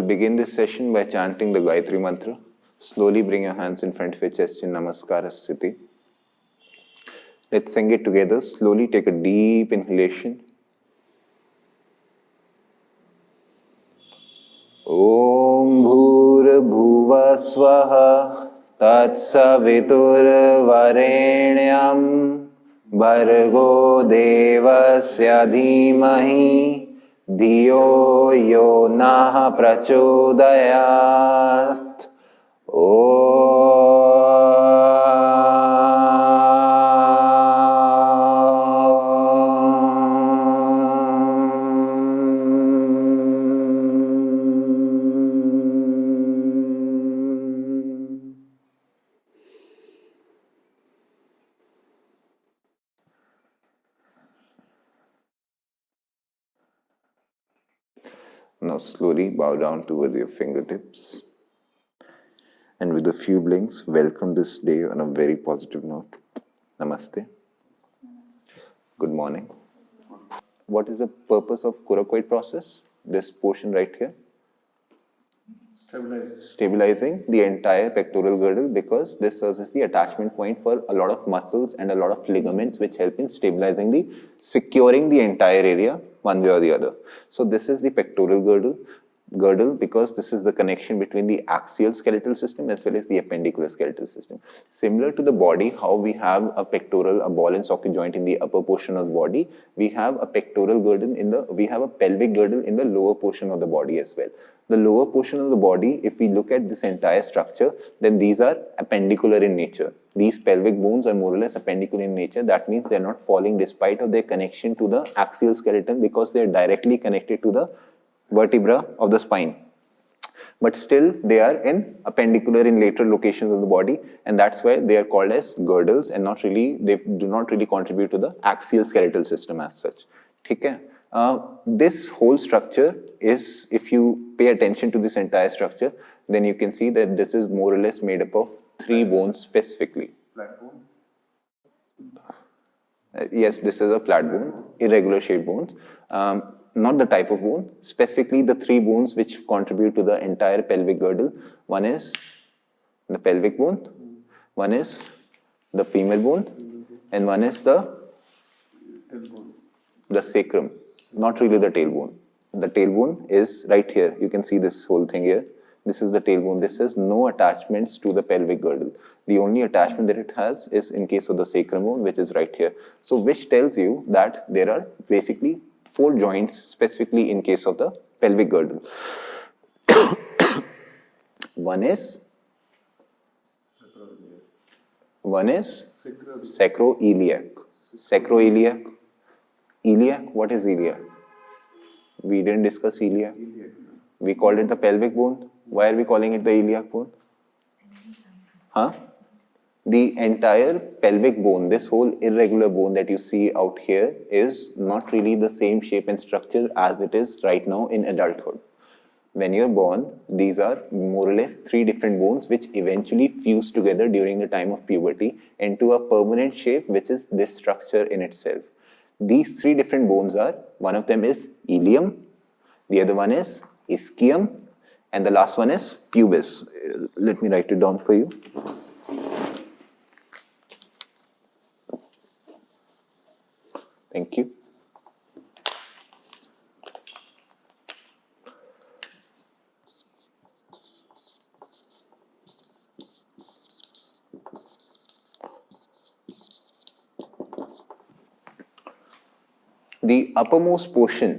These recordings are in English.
begin this session by chanting the Gayatri Mantra. Slowly bring your hands in front of your chest in Namaskara Sthiti. Let's sing it together. Slowly take a deep inhalation. Om Bhur Bhuva Swaha Tat Savitur Varenyam Bhargo Devasya Dhimahi Dhiyo Yo Nah Prachodayat. Now slowly bow down towards your fingertips, and with a few blinks, welcome this day on a very positive note. Namaste. Good morning. What is the purpose of coracoid process? This portion right here? Stabilizing the entire pectoral girdle, because this serves as the attachment point for a lot of muscles and a lot of ligaments which help in stabilizing securing the entire area one way or the other. So this is the pectoral girdle because this is the connection between the axial skeletal system as well as the appendicular skeletal system. Similar to the body, how we have a ball and socket joint in the upper portion of the body, we have a pectoral girdle we have a pelvic girdle in the lower portion of the body as well. The lower portion of the body, if we look at this entire structure, then these are appendicular in nature. These pelvic bones are more or less appendicular in nature. That means they are not falling despite of their connection to the axial skeleton, because they are directly connected to the vertebra of the spine. But still they are in appendicular in lateral locations of the body, and that's why they are called as girdles, and they do not really contribute to the axial skeletal system as such. Okay? This whole structure is, if you pay attention to this entire structure, then you can see that this is more or less made up of 3 bones specifically. Flat bone? Yes, this is a flat bone, irregular shaped bones. Not the type of bone, specifically the 3 bones which contribute to the entire pelvic girdle. One is the pelvic bone, one is the femur bone, and one is the sacrum, not really the tailbone. The tailbone is right here. You can see this whole thing here. This is the tailbone. This has no attachments to the pelvic girdle. The only attachment that it has is in case of the sacrum bone, which is right here. So which tells you that there are basically 4 joints specifically in case of the pelvic girdle. One is sacroiliac. Sacroiliac. Iliac, what is iliac? We didn't discuss iliac. We called it the pelvic bone. Why are we calling it the iliac bone? The entire pelvic bone, this whole irregular bone that you see out here, is not really the same shape and structure as it is right now in adulthood. When you're born, these are more or less 3 different bones which eventually fuse together during the time of puberty into a permanent shape, which is this structure in itself. These 3 different bones are, one of them is ilium, the other one is ischium, and the last one is pubis. Let me write it down for you. Thank you. The uppermost portion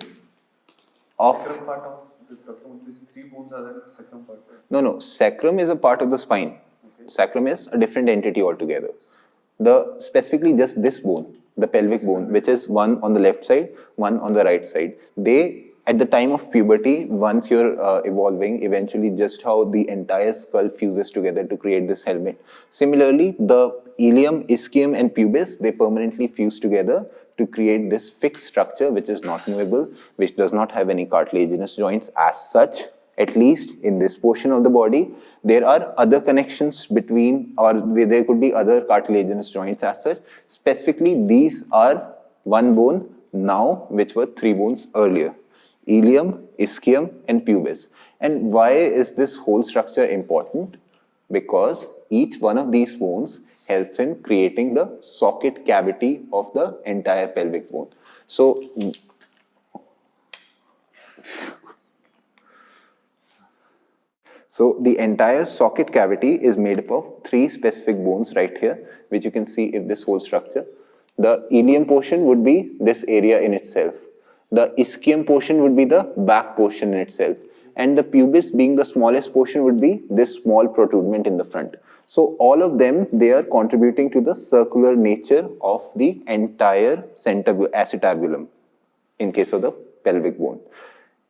of... Sacrum part of these 3 bones are the sacrum part? No. Sacrum is a part of the spine. Okay. Sacrum is a different entity altogether. Specifically just this bone, the pelvic bone, which is one on the left side, one on the right side. They, at the time of puberty, once you're evolving, eventually just how the entire skull fuses together to create this helmet. Similarly, the ilium, ischium and pubis, they permanently fuse together to create this fixed structure which is not movable, which does not have any cartilaginous joints as such, at least in this portion of the body. There are other connections between, or there could be other cartilaginous joints as such. Specifically, these are 1 bone now, which were 3 bones earlier: ilium, ischium and pubis. And why is this whole structure important? Because each one of these bones helps in creating the socket cavity of the entire pelvic bone. So the entire socket cavity is made up of three specific bones right here, which you can see if this whole structure. The ilium portion would be this area in itself. The ischium portion would be the back portion in itself. And the pubis, being the smallest portion, would be this small protrudement in the front. So all of them, they are contributing to the circular nature of the entire acetabulum in case of the pelvic bone.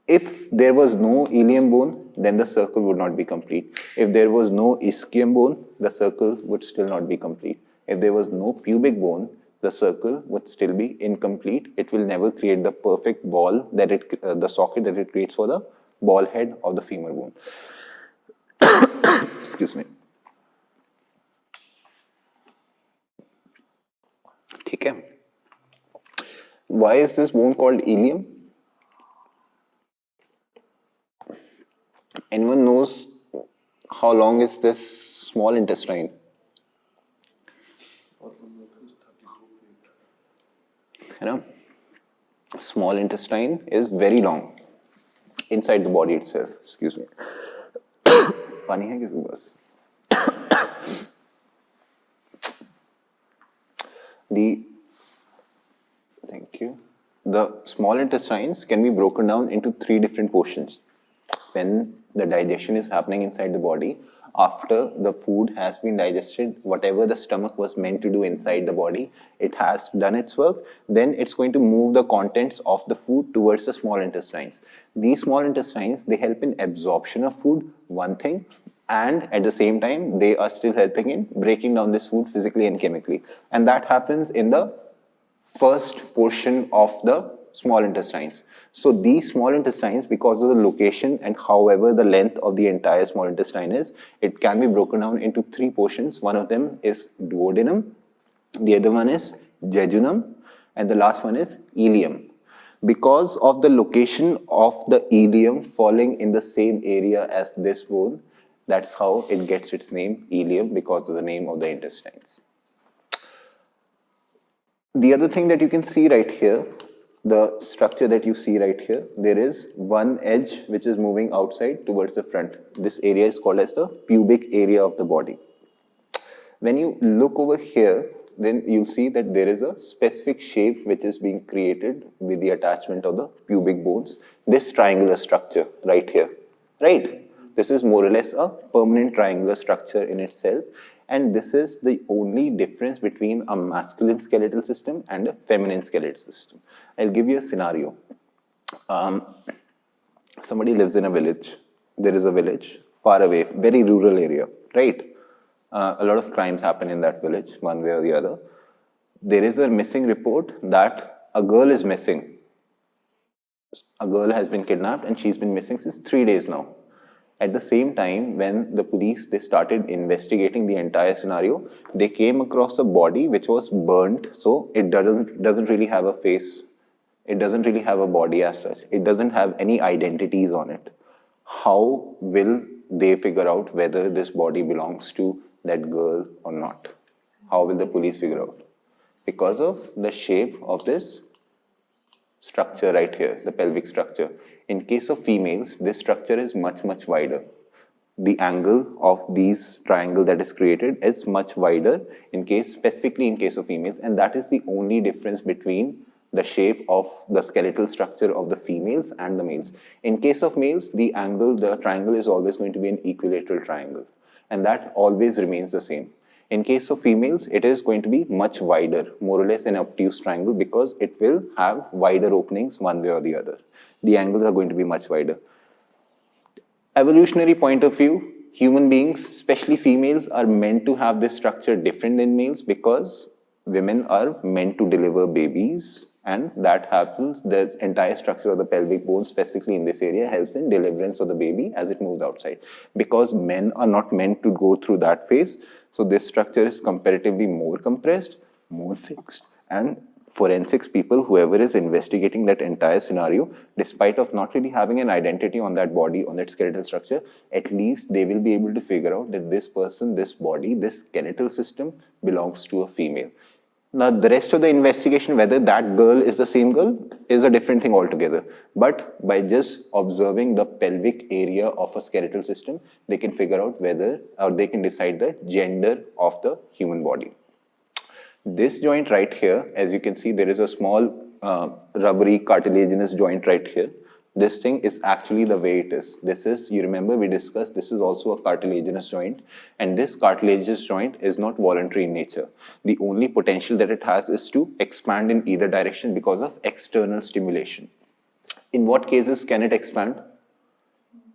If there was no ilium bone, then the circle would not be complete. If there was no ischium bone, the circle would still not be complete. If there was no pubic bone, the circle would still be incomplete. It will never create the perfect ball that the socket that it creates for the ball head of the femur bone. Excuse me. Okay. Why is this bone called ilium? Anyone knows how long is this small intestine? You know, small intestine is very long inside the body itself. Excuse me. Funny hai kisi bas. Thank you. The small intestines can be broken down into three different portions. When the digestion is happening inside the body, after the food has been digested, whatever the stomach was meant to do inside the body, it has done its work, then it's going to move the contents of the food towards the small intestines. These small intestines, they help in absorption of food, one thing, and at the same time, they are still helping in breaking down this food physically and chemically. And that happens in the first portion of the small intestines. So these small intestines, because of the location and however the length of the entire small intestine is, it can be broken down into three portions. One of them is duodenum, the other one is jejunum, and the last one is ilium. Because of the location of the ilium falling in the same area as this bone, that's how it gets its name, ilium, because of the name of the intestines. The other thing that you can see right here, the structure that you see right here, there is one edge which is moving outside towards the front. This area is called as the pubic area of the body. When you look over here, then you'll see that there is a specific shape which is being created with the attachment of the pubic bones. This triangular structure right here, right? This is more or less a permanent triangular structure in itself. And this is the only difference between a masculine skeletal system and a feminine skeletal system. I'll give you a scenario. Somebody lives in a village. There is a village far away, very rural area, right? A lot of crimes happen in that village, one way or the other. There is a missing report that a girl is missing. A girl has been kidnapped and she's been missing since 3 days now. At the same time, when the police, they started investigating the entire scenario, they came across a body which was burnt, so it doesn't really have a face. It doesn't really have a body as such. It doesn't have any identities on it. How will they figure out whether this body belongs to that girl or not? How will the police figure out? Because of the shape of this structure right here, the pelvic structure. In case of females, this structure is much, much wider. The angle of these triangle that is created is much wider specifically in case of females, and that is the only difference between the shape of the skeletal structure of the females and the males. In case of males, the triangle is always going to be an equilateral triangle, and that always remains the same. In case of females, it is going to be much wider, more or less an obtuse triangle, because it will have wider openings one way or the other. The angles are going to be much wider. Evolutionary point of view, human beings, especially females, are meant to have this structure different than males because women are meant to deliver babies, and that happens, the entire structure of the pelvic bone, specifically in this area, helps in deliverance of the baby as it moves outside. Because men are not meant to go through that phase, so this structure is comparatively more compressed, more fixed, and forensics people, whoever is investigating that entire scenario, despite of not really having an identity on that body, on that skeletal structure, at least they will be able to figure out that this person, this body, this skeletal system belongs to a female. Now, the rest of the investigation, whether that girl is the same girl, is a different thing altogether. But by just observing the pelvic area of a skeletal system, they can figure out whether, or they can decide the gender of the human body. This joint right here, as you can see, there is a small rubbery cartilaginous joint right here. This thing is actually the way it is. This is, you remember we discussed, this is also a cartilaginous joint, and this cartilaginous joint is not voluntary in nature. The only potential that it has is to expand in either direction because of external stimulation. In what cases can it expand?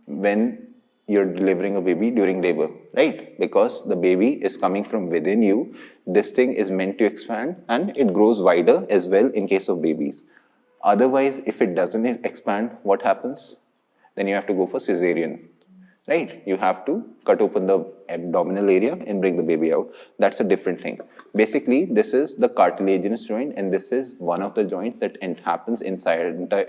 When you're delivering a baby during labor, right? Because the baby is coming from within you, this thing is meant to expand and it grows wider as well in case of babies. Otherwise, if it doesn't expand, what happens? Then you have to go for cesarean, right? You have to cut open the abdominal area and bring the baby out. That's a different thing. Basically, this is the cartilaginous joint, and this is one of the joints that happens inside the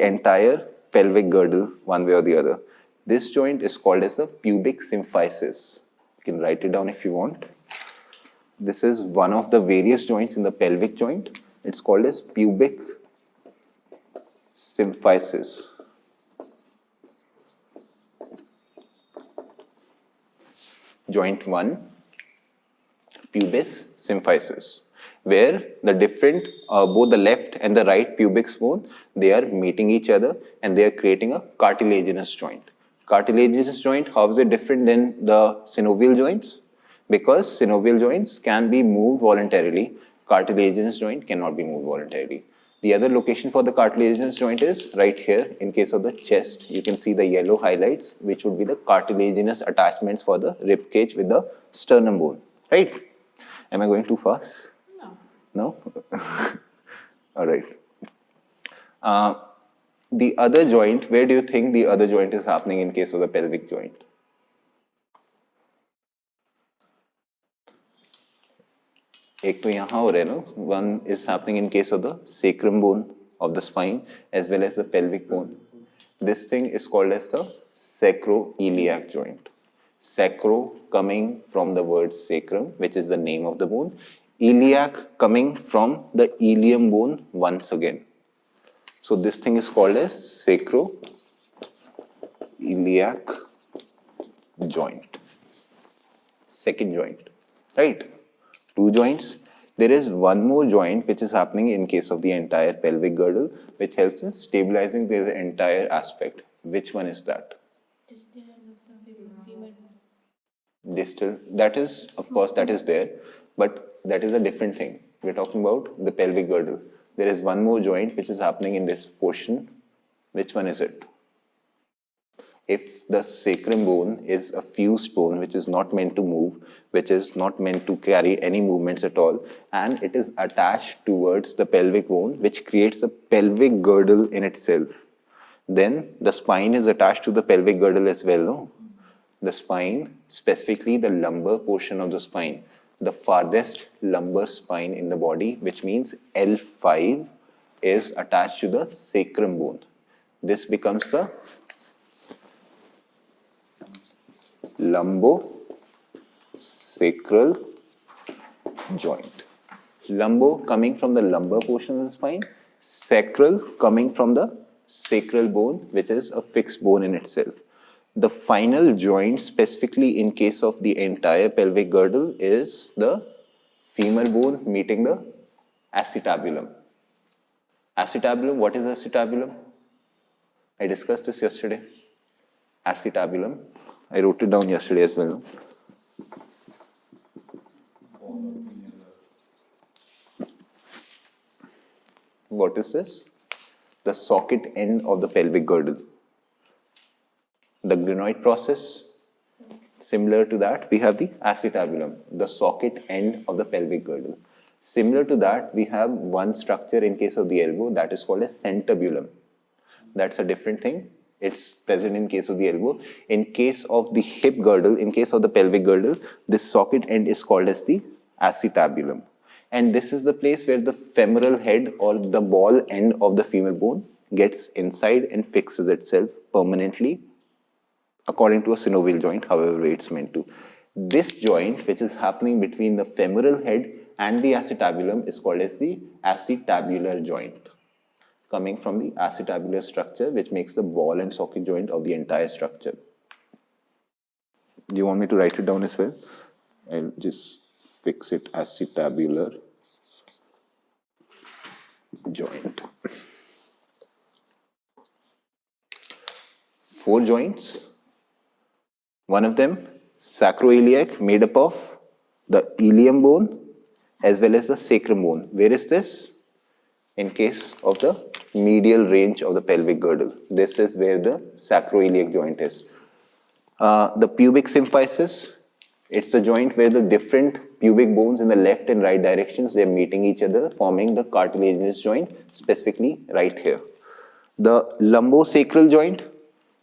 entire pelvic girdle, one way or the other. This joint is called as the pubic symphysis. You can write it down if you want. This is one of the various joints in the pelvic joint. It's called as pubic symphysis. Joint 1, pubis symphysis, where the different, both the left and the right pubic bone, they are meeting each other and they are creating a cartilaginous joint. Cartilaginous joint, how is it different than the synovial joints? Because synovial joints can be moved voluntarily, cartilaginous joint cannot be moved voluntarily. The other location for the cartilaginous joint is right here. In case of the chest, you can see the yellow highlights, which would be the cartilaginous attachments for the rib cage with the sternum bone, right? Am I going too fast? No? All right. The other joint, where do you think the other joint is happening in case of the pelvic joint? एक तो यहाँ हो रहा है ना, one is happening in case of the sacrum bone of the spine as well as the pelvic bone. This thing is called as the sacroiliac joint. Sacro coming from the word sacrum, which is the name of the bone. Iliac coming from the ilium bone once again. So this thing is called as sacroiliac joint. Second joint, right? Two joints. There is one more joint which is happening in case of the entire pelvic girdle, which helps in stabilizing the entire aspect. Which one is that? Distal femur. Distal. That is, of course, that is there, but that is a different thing. We're talking about the pelvic girdle. There is one more joint which is happening in this portion. Which one is it? If the sacrum bone is a fused bone which is not meant to move, which is not meant to carry any movements at all, and it is attached towards the pelvic bone, which creates a pelvic girdle in itself, then the spine is attached to the pelvic girdle as well, no? The spine, specifically the lumbar portion of the spine, the farthest lumbar spine in the body, which means L5, is attached to the sacrum bone. This becomes the lumbosacral joint. Lumbo coming from the lumbar portion of the spine, sacral coming from the sacral bone, which is a fixed bone in itself. The final joint, specifically in case of the entire pelvic girdle, is the femur bone meeting the acetabulum. Acetabulum, what is acetabulum? I discussed this yesterday. Acetabulum. I wrote it down yesterday as well. What is this? The socket end of the pelvic girdle. The glenoid process. Similar to that, we have the acetabulum, the socket end of the pelvic girdle. Similar to that, we have one structure in case of the elbow that is called a cetabulum. That's a different thing. It's present in case of the elbow. In case of the hip girdle, in case of the pelvic girdle, this socket end is called as the acetabulum. And this is the place where the femoral head or the ball end of the femur bone gets inside and fixes itself permanently according to a synovial joint, however it's meant to. This joint, which is happening between the femoral head and the acetabulum, is called as the acetabular joint, coming from the acetabular structure, which makes the ball and socket joint of the entire structure. Do you want me to write it down as well? I'll just fix it, acetabular joint. 4 joints. One of them, sacroiliac, made up of the ilium bone as well as the sacrum bone. Where is this? In case of the medial range of the pelvic girdle. This is where the sacroiliac joint is. The pubic symphysis, it's the joint where the different pubic bones in the left and right directions, they're meeting each other, forming the cartilaginous joint, specifically right here. The lumbosacral joint,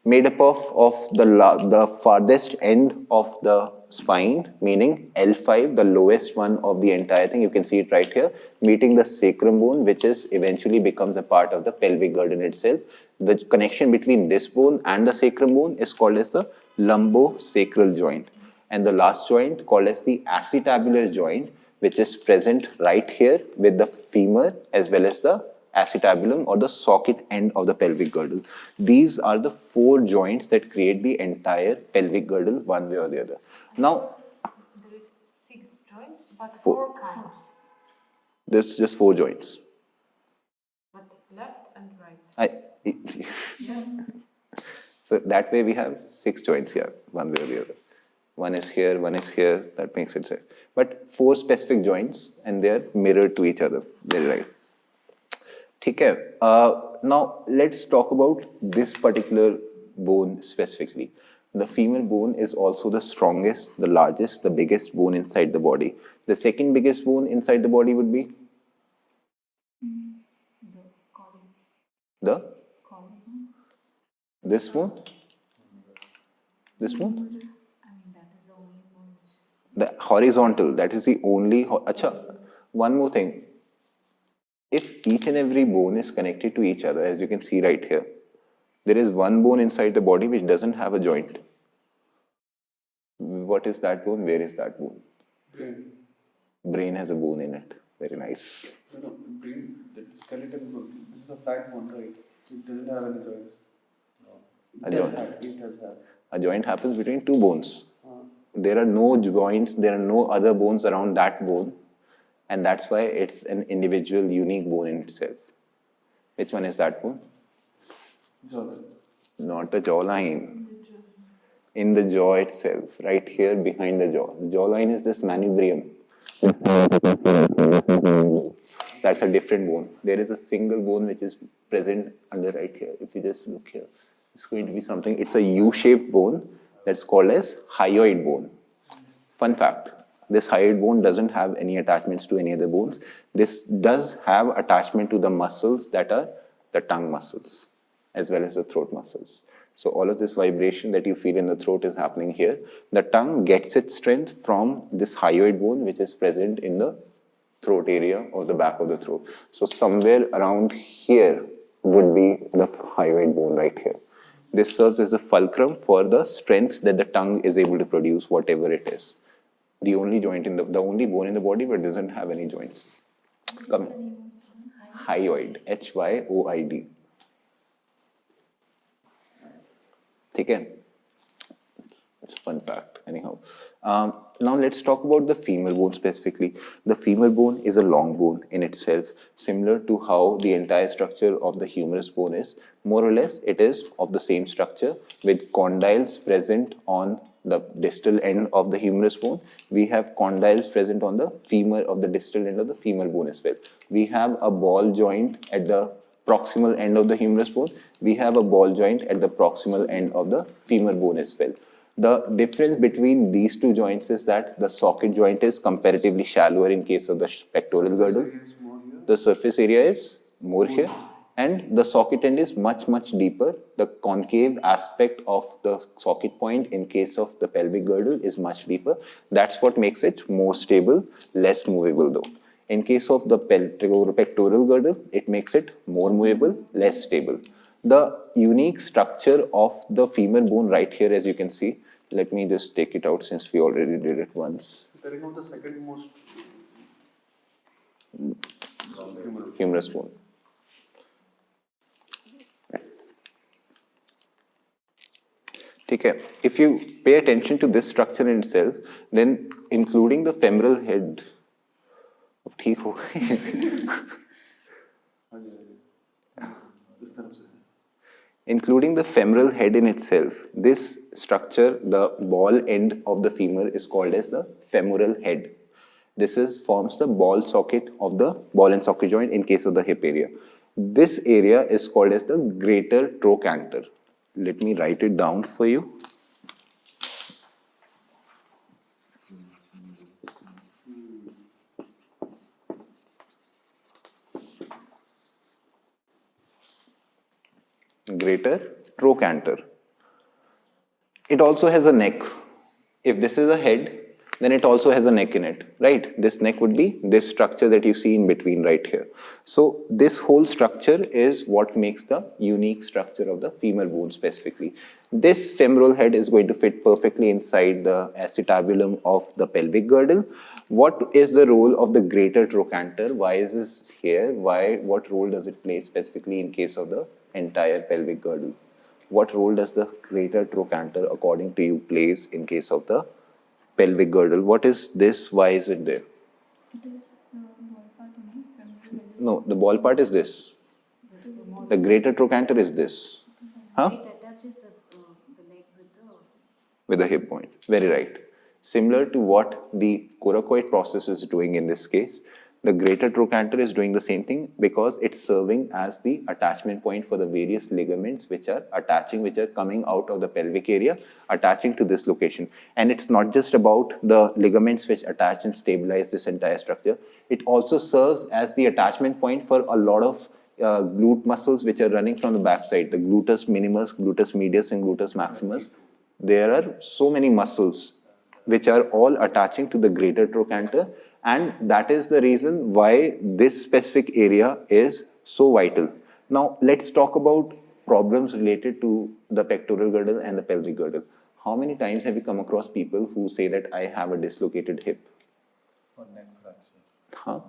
made up of the farthest end of the spine, meaning L5, the lowest one of the entire thing. You can see it right here, meeting the sacrum bone, which is eventually becomes a part of the pelvic girdle itself. The connection between this bone and the sacrum bone is called as the lumbosacral joint. And the last joint, called as the acetabular joint, which is present right here with the femur as well as the acetabulum or the socket end of the pelvic girdle. These are the 4 joints that create the entire pelvic girdle one way or the other. Now, There is 6 joints, but 4 kinds. There's just 4 joints. But left and right. So that way we have 6 joints here, one way or the other. One is here, that makes it safe. But 4 specific joints and they are mirrored to each other. Very right. Okay. Now let's talk about this particular bone specifically. The femur bone is also the strongest, the largest, the biggest bone inside the body. The second biggest bone inside the body would be? The? This bone? This bone? The horizontal, that is the only. Acha, one more thing. If each and every bone is connected to each other, as you can see right here, there is one bone inside the body which doesn't have a joint. What is that bone? Where is that bone? Brain. Brain has a bone in it. Very nice. No, brain, the skeletal bone. This is the flat bone, right? It doesn't have any joints. A joint. It does have. A joint happens between 2 bones. There are no joints, there are no other bones around that bone. And that's why it's an individual, unique bone in itself. Which one is that bone? Jawline. Not the jawline. In the jaw itself, right here behind the jaw. The jawline is this manubrium. That's a different bone. There is a single bone which is present under right here. If you just look here, it's going to be something. It's a U-shaped bone that's called as hyoid bone. Fun fact. This hyoid bone doesn't have any attachments to any other bones. This does have attachment to the muscles that are the tongue muscles as well as the throat muscles. So all of this vibration that you feel in the throat is happening here. The tongue gets its strength from this hyoid bone which is present in the throat area or the back of the throat. So somewhere around here would be the hyoid bone right here. This serves as a fulcrum for the strength that the tongue is able to produce, whatever it is. The only joint in the only bone in the body but doesn't have any joints. Come. Hyoid, Hyoid. Okay. It's a fun fact, anyhow. Now let's talk about the femur bone specifically. The femur bone is a long bone in itself, similar to how the entire structure of the humerus bone is. More or less, it is of the same structure with condyles present on the distal end of the humerus bone. We have condyles present on the femur of the distal end of the femur bone as well. We have a ball joint at the proximal end of the humerus bone. We have a ball joint at the proximal end of the femur bone as well. The difference between these 2 joints is that the socket joint is comparatively shallower in case of the pectoral girdle. The surface area is more here. And the socket end is much, much deeper. The concave aspect of the socket point in case of the pelvic girdle is much deeper. That's what makes it more stable, less movable though. In case of the pectoral girdle, it makes it more movable, less stable. The unique structure of the femur bone right here, as you can see, let me just take it out since we already did it once. Telling of the second most Humerus bone. Okay. If you pay attention to this structure in itself, then including the femoral head, ठीक हो including the femoral head in itself, this structure, the ball end of the femur, is called as the femoral head. This forms the ball socket of the ball and socket joint in case of the hip area. This area is called as the greater trochanter. Let me write it down for you. Greater trochanter. It also has a neck. If this is a head, then it also has a neck in it, right? This neck would be this structure that you see in between right here. So this whole structure is what makes the unique structure of the femur bone specifically. This femoral head is going to fit perfectly inside the acetabulum of the pelvic girdle. What is the role of the greater trochanter? Why is this here? What role does it play specifically in case of the entire pelvic girdle? What role does the greater trochanter, according to you, plays in case of the pelvic girdle? What is this? Why is it there? It is the ball part only. No, the ball part is this. The greater trochanter is this. Huh? It attaches the leg With the hip point. Very right. Similar to what the coracoid process is doing in this case, the greater trochanter is doing the same thing because it's serving as the attachment point for the various ligaments which are coming out of the pelvic area, attaching to this location. And it's not just about the ligaments which attach and stabilize this entire structure. It also serves as the attachment point for a lot of glute muscles which are running from the backside, the gluteus minimus, gluteus medius, and gluteus maximus. There are so many muscles which are all attaching to the greater trochanter, and that is the reason why this specific area is so vital. Now let's talk about problems related to the pectoral girdle and the pelvic girdle. How many times have you come across people who say that I have a dislocated hip? or neck fracture. Huh?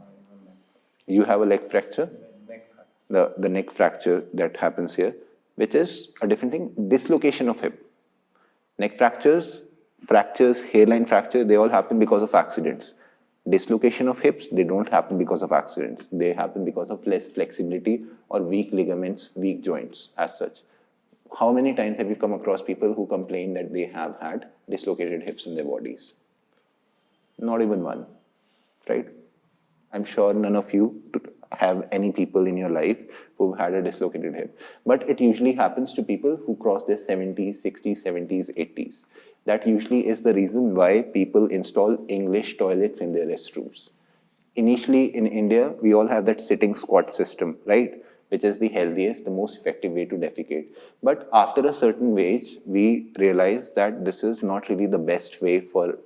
You have a leg fracture? Neck fracture. The neck fracture that happens here, which is a different thing, dislocation of hip. Neck fractures, hairline fracture, they all happen because of accidents. Dislocation of hips, they don't happen because of accidents. They happen because of less flexibility or weak ligaments, weak joints as such. How many times have you come across people who complain that they have had dislocated hips in their bodies? Not even one, right? I'm sure none of you have any people in your life who've had a dislocated hip. But it usually happens to people who cross their 70s, 60s, 70s, 80s. That usually is the reason why people install English toilets in their restrooms. Initially in India, we all have that sitting squat system, right? Which is the healthiest, the most effective way to defecate. But after a certain age, we realize that this is not really the best way for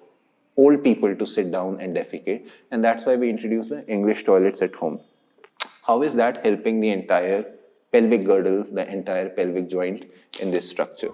old people to sit down and defecate. And that's why we introduce the English toilets at home. How is that helping the entire pelvic girdle, the entire pelvic joint in this structure?